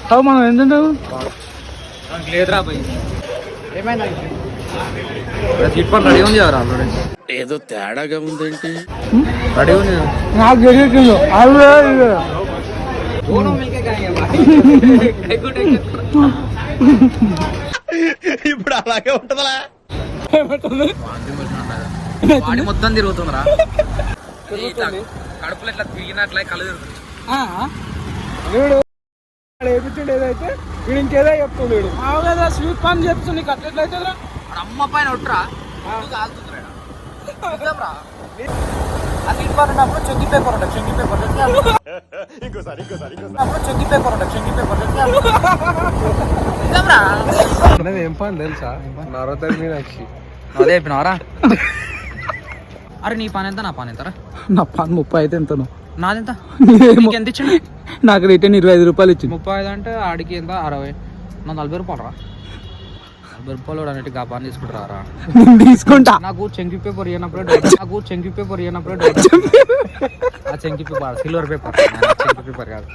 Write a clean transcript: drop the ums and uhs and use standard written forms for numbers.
మనం ఏంటంటావు లేదురా పోయి ఏమైందా స్వీట్ పని రెడీ ఉంది కదా ఆల్రెడీ ఏదో తేడాగా ఉందేంటి రెడీ ఉంది నాకు తెలియదు ఇప్పుడు అలాగే ఉంటదా బాడీ మొత్తం తిరుగుతుందిరా కడుపులో ఇట్లా తిరిగినట్లే కళ్ళు తిరుగుతుంది వేపించండి ఏదైతే వీడు ఇంకేదో చెప్తుండే కదా స్వీట్ పాన్ చెప్తుంది నీకు అట్లయితే అమ్మ పైన ఒట్టురా ఆ స్వీట్ పాన్ ఉన్నప్పుడు చెంగి పేపర్ ఉంటుంది చెంగి పేపర్ చెంగి పేపర్ ఉంటుంది చెంగి పేపర్ ఏం పని తెలుసా నరవై మీనాక్షి అదే చెప్పినవరా అరే నీ పని ఎంత నా పని ఎంతరా నా పని 30 అయితే ఎంతను నాదెంత ఎంత ఇచ్చిండు నాకు రిటర్న్ 25 రూపాయలు ఇచ్చింది 35 అంటే ఆడికి ఎంత 60 నా 40 రూపాయలు రా 40 రూపాయలు అన్నిటికీ ఆ పని తీసుకుంటారా తీసుకుంటా నాకు చెంకి పేపర్ ఇవ్వనప్పుడు ఆ చెంకి పేపర్ సిల్వర్ పేపర్ చెంకి పేపర్ కాదు